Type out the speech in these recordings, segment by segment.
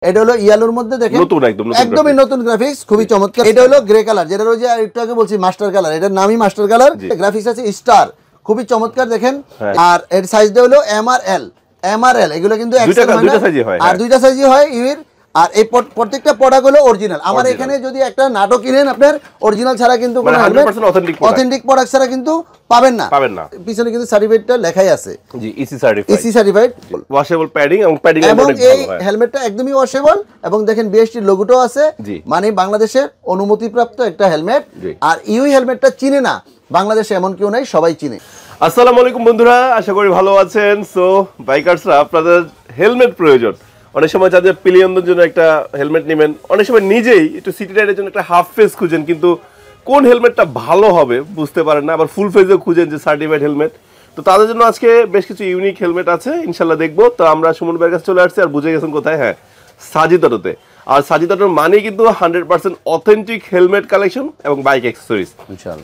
এটা হলো ইয়েলোর মধ্যে দেখেন নতুন একদমই নতুন গ্রাফিক্স, খুবই চমৎকার। এটা হলো গ্রে কালার, যেটা ওই যে একটু আগে বলছি মাস্টার কালার, এটার নামই মাস্টার কালার। গ্রাফিক্স আছে স্টার, খুবই চমৎকার দেখেন। আর এর সাইজটা হলো এমআরএল, এগুলো কিন্তু আর দুইটা সাইজই হয় ইউর। আর এই প্রত্যেকটা প্রোডাক্ট হলো অরিজিনাল। আমার এখানে যদি একটা নাটক কিনেন আপনার অরিজিনাল ছাড়া কিন্তু কোনো অথেন্টিক প্রোডাক্ট ছাড়া কিন্তু পাবেন না। পিছনে কিন্তু সার্টিফিকেটটা লেখাই আছে, জি ইসি সার্টিফাইড, ওয়াশেবল প্যাডিং এবং এই হেলমেটটা একদমই ওয়াশেবল। এবং দেখেন বিএসটি লোগোটাও আছে, মানে বাংলাদেশের অনুমতিপ্রাপ্ত একটা হেলমেট। আর ইউই হেলমেটটা চিনে না বাংলাদেশে এমন কেউ নাই, সবাই চিনে। আসসালামু আলাইকুম বন্ধুরা, আশা করি ভালো আছেন। সো বাইকার্সরা, আপনাদের হেলমেট প্রয়োজন। অনেক সময় যাদের পিলিয়নদের জন্য একটা হেলমেট নেবেন, অনেক সময় নিজেই একটু সিটি রাইডের জন্য একটা হাফ ফেস খুঁজেন, কিন্তু কোন হেলমেটটা ভালো হবে বুঝতে পারেন না। আবার ফুল ফেসও খুঁজেন যে সার্টিফাইড হেলমেট। তো তাদের জন্য আজকে বেশ কিছু ইউনিক হেলমেট আছে, ইনশাল্লাহ দেখবো। তো আমরা সুমন ভাইয়ের কাছে চলে আসছি, আর বুঝে গেছেন কোথায়, হ্যাঁ সাজিদ অটোতে। আর সাজিদ অটোর মানেই কিন্তু 100% অথেন্টিক হেলমেট কালেকশন এবং বাইক অ্যাক্সেসরিজ।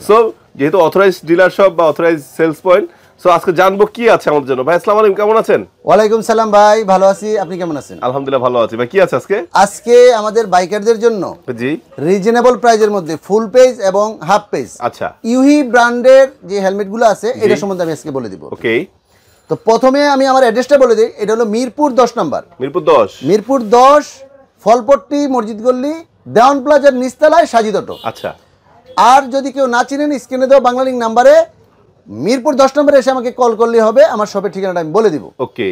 সো যেহেতু অথরাইজড ডিলার শপ বা অথরাইজড সেলস পয়েন্ট, সো আজকে জানবো কি আছে আমাদের জন্য। ভাই আসসালামু আলাইকুম, কেমন আছেন? ওয়ালাইকুম সালাম ভাই, ভালো আছি, আপনি কেমন আছেন? আলহামদুলিল্লাহ ভালো আছি। ভাই কি আছে আজকে? আজকে আমাদের বাইকারদের জন্য জি রিজনেবল প্রাইজের মধ্যে ফুল পেজ এবং হাফ পেজ, আচ্ছা ইউহি ব্র্যান্ডের যে হেলমেটগুলো আছে এটা সম্বন্ধে আমি আজকে বলে দিব। ওকে, তো প্রথমে আমি আমার অ্যাড্রেসটা বলে দিই। এটা হলো মিরপুর 10 নম্বর, মিরপুর 10 ফলপট্টি মসজিদ গল্লি, দেওয়ান প্লাজার নিচতলায় সাজিদ অটো। আচ্ছা, আর যদি কেউ না চিনেন স্ক্রিনে দেওয়া বাংলা লিঙ্ক নাম্বারে মিরপুর 10 নম্বরে এসে আমাকে কল করলে হবে, আমার শপের ঠিকানাটা আমি বলে দিব। ওকে,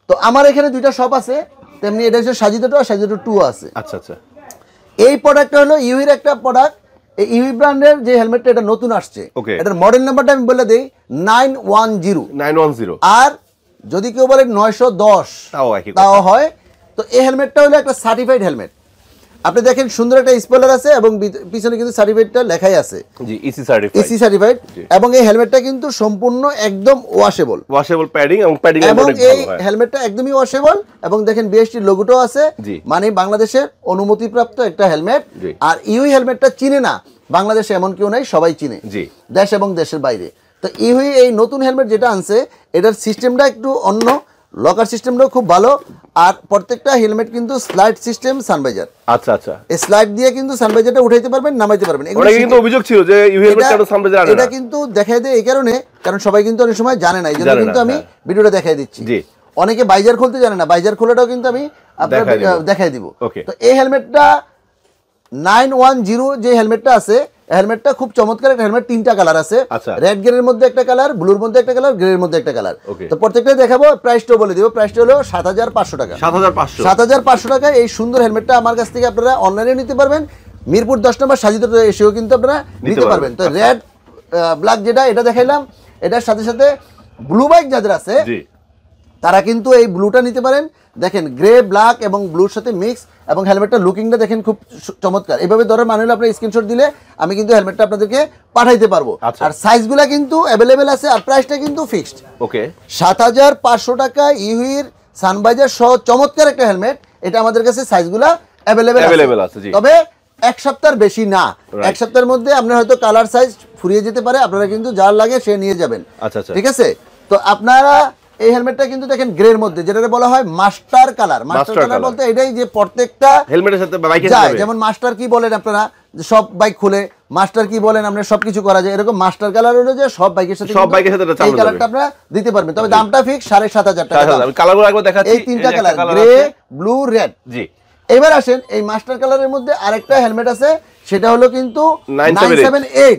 তো আমার এখানে দুইটা শপ আছে, তেমনি এটা হচ্ছে সাজিদ অটো আর সাজিদ অটো 2 আছে। আচ্ছা আচ্ছা, এই প্রোডাক্টটা হলো ইউহির একটা প্রোডাক্ট। এই ইউহি ব্র্যান্ডের যে হেলমেটটা এটা নতুন আসছে, এটার মডেল নাম্বারটা আমি বলে দেই 910। আর যদি কেউ বলে 910 তাও হয়। তো এই হেলমেটটা হলো একটা সার্টিফাইড হেলমেট। আপনি দেখেন সুন্দর একটা স্পয়লার আছে এবং পিছনে কিন্তু সার্টিফিকেটটা লেখাই আছে, জি ইসি সার্টিফাইড। এবং এই হেলমেটটা কিন্তু সম্পূর্ণ একদম ওয়াশেবল প্যাডিং এবং এই হেলমেটটা একদমই ওয়াশেবল। এবং দেখেন বিএসটি লোগোটাও আছে, মানে বাংলাদেশের অনুমতিপ্রাপ্ত একটা হেলমেট। আর ইউই হেলমেটটা চিনে না বাংলাদেশে এমন কেউ নাই, সবাই চিনে, দেশ এবং দেশের বাইরে। তো ইউই এই নতুন হেলমেট যেটা আনছে, এটার সিস্টেমটা একটু অন্য, লকার সিস্টেমটাও খুব ভালো। আর প্রত্যেকটা হেলমেট কিন্তু স্লাইড সিস্টেম সানভাইজার। আচ্ছা আচ্ছা, এই স্লাইড দিয়ে কিন্তু সানভাইজারটা উঠাইতে পারবেন, নামাইতে পারবেন। এটা কিন্তু অভিযোগ ছিল যে ইউহি হেলমেট কেন সানভাইজার আনে না। এটা কিন্তু দেখাই দেয় এই কারণে, কারণ সবাই কিন্তু অনেক সময় জানে না, এইজন্য কিন্তু আমি ভিডিওটা দেখাই দিচ্ছি। অনেকে বাইজার খুলতে জানে না, বাইজার খোলাটাও কিন্তু আমি আপনাদের দেখাই দিব। তো এই হেলমেটটা 910 যে হেলমেটটা আছে, হেলমেটটা খুব চমৎকার একটা হেলমেট। 3টা কালার আছে, রেড গ্রের মধ্যে একটা কালার, ব্লুর মধ্যে একটা কালার, গ্রের মধ্যে একটা কালার। তো প্রত্যেকটা দেখাবো, প্রাইসটাও বলে দিব। প্রাইসটা হলো 7500 টাকা। 7500 টাকা এই সুন্দর হেলমেটটা আমার কাছ থেকে আপনারা অনলাইনে নিতে পারবেন। মিরপুর 10 নম্বর সাজিদ অটো এসেও কিন্তু আপনারা নিতে পারবেন। তো রেড ব্ল্যাক যেটা এটা দেখাইলাম, এটার সাথে সাথে ব্লু বাইক যাদের আছে তারা কিন্তু এই ব্লুটা নিতে পারেন। দেখেন গ্রে ব্ল্যাক এবং ব্লুর সাথে মিক্স, এবং হেলমেটটা লুকিংটা দেখেন খুব চমৎকার। এইভাবে ধরে মানে হলে আপনার স্ক্রিনশট দিলে আমি কিন্তু হেলমেটটা আপনাদেরকে পাঠাইতে পারবো। আর সাইজগুলো কিন্তু অ্যাভেলেবেল আছে, আর প্রাইসটা কিন্তু ফিক্সড। ওকে, 7500 টাকা ইউহির সানভাইজার সহ চমৎকার একটা হেলমেট। এটা আমাদের কাছে সাইজগুলো অ্যাভেলেবেল আছে, তবে এক সপ্তাহের বেশি না। এক সপ্তাহের মধ্যে আপনার হয়তো কালার সাইজ ফুরিয়ে যেতে পারে, আপনারা কিন্তু যার লাগে সে নিয়ে যাবেন। আচ্ছা, ঠিক আছে। তো আপনারা এই হেলমেটটা কিন্তু দেখেন গ্রের মধ্যে, যেটা বলা হয় মাস্টার কালার। মাস্টার কালার বলতে এটাই যে প্রত্যেকটা হেলমেটের সাথে বাইকে যায়, যেমন মাস্টার কি বলেন আপনারা, সব বাইক খুলে মাস্টার কি বলেন, আপনারা সবকিছু করা যায়। এরকম মাস্টার কালার হলো যে সব বাইকের সাথে এই কালারটা আপনারা দিতে পারবেন। তবে দামটা ফিক্স 7500 টাকা। আমি কালারগুলো একবার দেখাচ্ছি, এই 3টা কালার, গ্রে, ব্লু, রেড। জি, এবার আসেন এই মাস্টার কালারের মধ্যে আরেকটা হেলমেট আছে, সেটা হলো কিন্তু 978।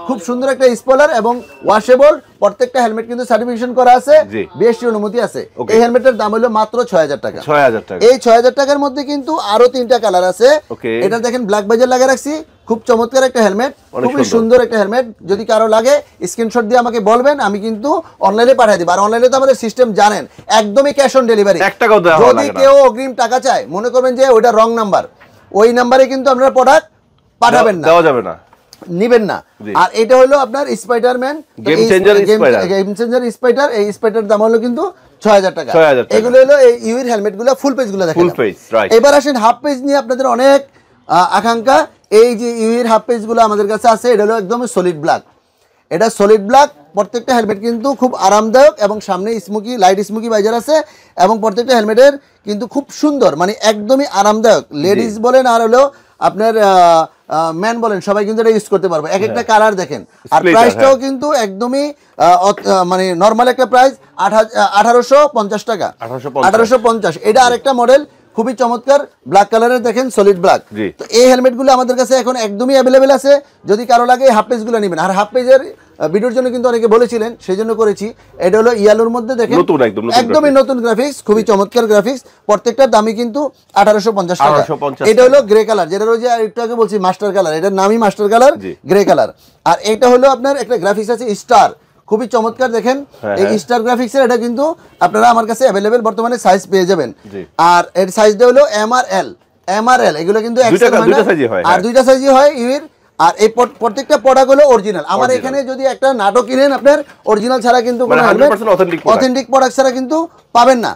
খুব সুন্দর একটা স্পয়লার এবং ওয়াশেবল। প্রত্যেকটা হেলমেট কিন্তু সার্টিফিকেশন করা আছে, বিএসটি অনুমতি আছে। এই হেলমেটের দাম হলো মাত্র 6000 টাকা। এই 6000 টাকার মধ্যে কিন্তু আরো 3টা কালার আছে। এটা দেখেন ব্ল্যাক বাজার লাগা রাখছি, খুব চমৎকার একটা হেলমেট, খুবই সুন্দর একটা হেলমেট। যদি কারো লাগে স্ক্রিনশট দিয়ে আমাকে বলবেন, আমি কিন্তু অনলাইনে পাঠিয়ে দিব। আর অনলাইনে তো আমাদের সিস্টেম জানেন, একদমই ক্যাশ অন ডেলিভারি। যদি কেউ অগ্রিম টাকা চায়, মনে করবেন যে ওইটা রং নাম্বার, ওই নাম্বারে কিন্তু আপনারা প্রোডাক্ট পাঠাবেন না, দেওয়া যাবে না, নিবেন না। আর এটা হলো আপনার স্পাইডারম্যান গেম চেঞ্জার স্পাইডার। এই স্পাইডার দাম হলো কিন্তু 6000 টাকা। এগুলো হলো এই ইউর হেলমেটগুলো ফুল পেজগুলো দেখেন। এবার আসেন হাফ পেজ নিয়ে, আপনাদের অনেক আকাঙ্ক্ষা। এই যে ইউর হাফ পেজগুলো আমাদের কাছে আছে, এটা হলো একদম সলিড ব্ল্যাক। এটা সলিড ব্ল্যাক প্রত্যেকটা হেলমেট কিন্তু খুব আরামদায়ক এবং সামনে স্মোকি লাইট স্মোকি ভাইজার আছে এবং প্রত্যেকটা হেলমেটের কিন্তু খুব সুন্দর, মানে একদমই আরামদায়ক। লেডিস বলেন আর হলো আপনার ম্যান বলেন, সবাই কিন্তু এটা ইউজ করতে পারবে। এক একটা কালার দেখেন, আর প্রাইসটাও কিন্তু একদমই মানে নর্মাল একটা প্রাইস 1850 টাকা, 1850। এটা আরেকটা মডেল খুবই চমৎকার ব্ল্যাক কালারের, দেখেন সলিড ব্ল্যাক। তো এই হেলমেটগুলো আমাদের কাছে এখন একদমই অ্যাভেলেবেল আছে, যদি কারো লাগে হাফ পেজগুলো নেবেন। আর হাফ পেজের ভিডিওর জন্য কিন্তু অনেকে বলেছিলেন, সেই জন্য করেছি। এটা হলো ইয়ালোর মধ্যে, দেখেন একদমই নতুন গ্রাফিক্স, খুবই চমৎকার গ্রাফিক্স। প্রত্যেকটার দামই কিন্তু 1850 টাকা। এটা হলো গ্রে কালার, যেটা ওই যে একটু আগে বলছি মাস্টার কালার, এটার নামই মাস্টার কালার, গ্রে কালার। আর এটা হলো আপনার একটা গ্রাফিক্স আছে স্টার, খুবই চমৎকার। দেখেন এই স্টার গ্রাফিক্সের, এটা কিন্তু আপনারা আমার কাছে অ্যাভেলেবেল বর্তমানে সাইজ পেয়ে যাবেন। আর এর সাইজটা হলো এমআরএল, এগুলো কিন্তু আর দুইটা সাইজই হয় ইউর। আর এই প্রত্যেকটা প্রোডাক্ট হলো অরিজিনাল। আমার এখানে যদি একটা নাটক কিনেন আপনার অরিজিনাল ছাড়া কিন্তু কোনো অথেন্টিক প্রোডাক্ট ছাড়া কিন্তু পাবেন না।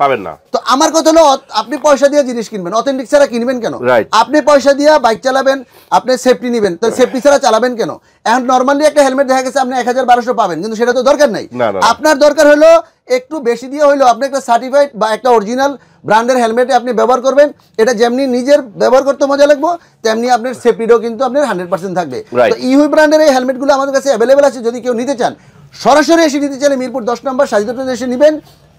তো আমার কথা হলো, আপনি পয়সা দিয়ে জিনিস কিনবেন, অথেন্টিক ছাড়া কিনবেন কেন? আপনি পয়সা দিয়ে বাইক চালাবেন, আপনি সেফটি নেবেন, তো সেফটি ছাড়া চালাবেন কেন? এখন নরমালি একটা হেলমেট দেখা গেছে আপনি 1000-1200 পাবেন, কিন্তু সেটা তো দরকার নাই। আপনার দরকার হলো একটু বেশি দিয়ে হইলো আপনি একটা সার্টিফাইড বা একটা অরিজিনাল ব্র্যান্ডের হেলমেটে আপনি ব্যবহার করবেন। এটা যেমনি নিজের ব্যবহার করতে মজা লাগবে, তেমনি আপনার সেফটিটাও কিন্তু আপনার 100% থাকবে। তো ইউই ব্র্যান্ডের এই হেলমেটগুলো আমাদের কাছে অ্যাভেলেবেল আছে। যদি কেউ নিতে চান, সরাসরি এসে নিতে চাইলে মিরপুর 10 নম্বর সাজিদপুর এসে নেবেন।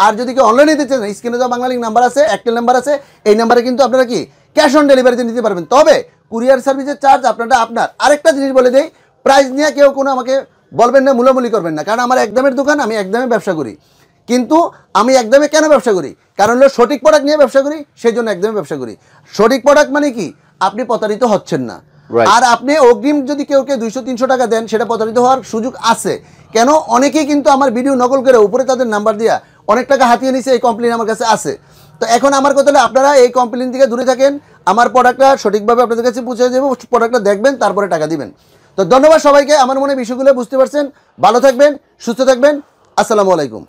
আর যদি কেউ অনলাইনে নিতে চান, স্ক্রিনে দেওয়া বাংলালিংক নাম্বার আছে, একটেল নাম্বার আছে, এই নাম্বারে কিন্তু আপনারা কি ক্যাশ অন ডেলিভারিতে নিতে পারবেন। তবে কুরিয়ার সার্ভিসের চার্জ আপনার। আরেকটা জিনিস বলে দেই, প্রাইস নিয়ে কেউ কোনো আমাকে বলবেন না, মূলামূলি করবেন না, কারণ আমার একদমের দোকান, আমি একদমে ব্যবসা করি। কিন্তু আমি একদমে কেন ব্যবসা করি? কারণ হলো সঠিক প্রোডাক্ট নিয়ে ব্যবসা করি, সেই জন্য একদমে ব্যবসা করি। সঠিক প্রোডাক্ট মানে কি, আপনি প্রতারিত হচ্ছেন না। আর আপনি অগ্রিম যদি কেউ 200-300 টাকা দেন, সেটা প্রতারিত হওয়ার সুযোগ আছে। কেন? অনেকেই কিন্তু আমার ভিডিও নকল করে উপরে তাদের নাম্বার দিয়া অনেক টাকা হাতিয়ে নিছে, এই কমপ্লেন আমার কাছে আছে। তো এখন আমার কথা হলো, আপনারা এই কমপ্লেন থেকে দূরে থাকেন, আমার প্রোডাক্টটা সঠিকভাবে আপনাদের কাছে পৌঁছে দেবো, প্রোডাক্টটা দেখবেন, তারপরে টাকা দিবেন। তো ধন্যবাদ সবাইকে, আমার মনে বিষয়গুলো বুঝতে পারছেন। ভালো থাকবেন, সুস্থ থাকবেন, আসসালামু আলাইকুম।